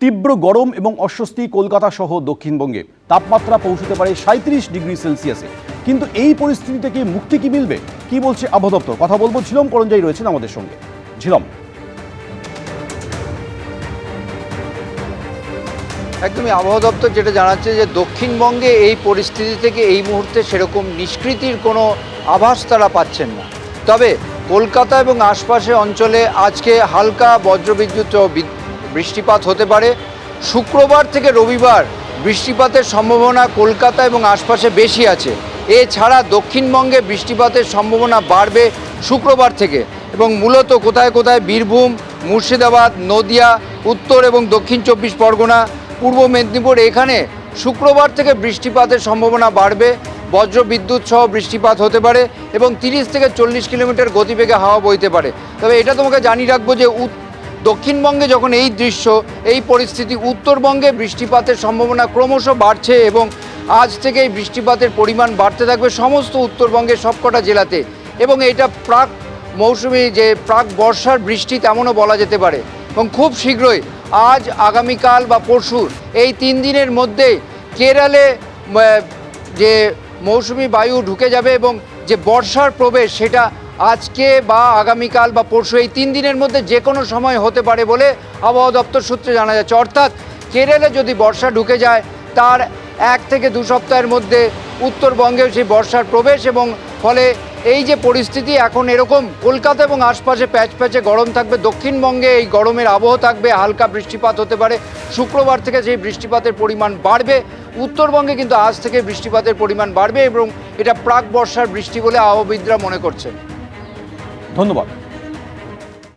তীব্র গরম এবং অস্বস্তি কলকাতা সহ দক্ষিণবঙ্গে তাপমাত্রা পৌঁছতে পারে 37 ডিগ্রি সেলসিয়াসে। কিন্তু এই পরিস্থিতি থেকে মুক্তি কি মিলবে, কি বলছে আবহাওয়া দপ্তর? কথা বলবো, ঝিলম করঞ্জাই রয়েছেন আমাদের সঙ্গে। ঝিলম, একদমই আবহাওয়া দপ্তর যেটা জানাচ্ছে যে দক্ষিণবঙ্গে এই পরিস্থিতি থেকে এই মুহূর্তে সেরকম নিষ্কৃতির কোনো আভাস তারা পাচ্ছেন না। তবে কলকাতা এবং আশপাশের অঞ্চলে আজকে হালকা বজ্রবিদ্যুৎ ও বৃষ্টিপাত হতে পারে। শুক্রবার থেকে রবিবার বৃষ্টিপাতের সম্ভাবনা কলকাতা এবং আশপাশে বেশি আছে। এছাড়া দক্ষিণবঙ্গে বৃষ্টিপাতের সম্ভাবনা বাড়বে শুক্রবার থেকে, এবং মূলত কোথায় কোথায় বীরভূম, মুর্শিদাবাদ, নদিয়া, উত্তর এবং দক্ষিণ 24 পরগনা, পূর্ব মেদিনীপুর এখানে শুক্রবার থেকে বৃষ্টিপাতের সম্ভাবনা বাড়বে। বজ্রবিদ্যুৎ সহ বৃষ্টিপাত হতে পারে এবং 30 থেকে 40 কিলোমিটার গতিবেগে হাওয়া বইতে পারে। তবে এটা তোমাকে জানিয়ে রাখবো যে দক্ষিণবঙ্গে যখন এই দৃশ্য, এই পরিস্থিতি, উত্তরবঙ্গে বৃষ্টিপাতের সম্ভাবনা ক্রমশ বাড়ছে এবং আজ থেকে এই বৃষ্টিপাতের পরিমাণ বাড়তে থাকবে সমস্ত উত্তরবঙ্গের সবকটা জেলাতে। এবং এটা প্রাক মৌসুমি যে প্রাক বর্ষার বৃষ্টি তেমনও বলা যেতে পারে। এবং খুব শীঘ্রই আজ, আগামীকাল বা পরশু এই 3 দিনের মধ্যে কেরালে যে মৌসুমি বায়ু ঢুকে যাবে এবং যে বর্ষার প্রবেশ সেটা আজকে বা আগামীকাল বা পরশু এই 3 দিনের মধ্যে যে কোনো সময় হতে পারে বলে আবহাওয়া দপ্তর সূত্রে জানা যাচ্ছে। অর্থাৎ কেরলে যদি বর্ষা ঢুকে যায় তার 1 থেকে 2 সপ্তাহের মধ্যে উত্তরবঙ্গেও সেই বর্ষার প্রবেশ, এবং ফলে এই যে পরিস্থিতি এখন এরকম কলকাতা এবং আশপাশে প্যাচে গরম থাকবে। দক্ষিণবঙ্গে এই গরমের আবহ থাকবে, হালকা বৃষ্টিপাত হতে পারে। শুক্রবার থেকে সেই বৃষ্টিপাতের পরিমাণ বাড়বে। উত্তরবঙ্গে কিন্তু আজ থেকে বৃষ্টিপাতের পরিমাণ বাড়বে এবং এটা প্রাক বর্ষার বৃষ্টি বলে আবহাওয়াবিদরা মনে করছেন। ধন্যবাদ।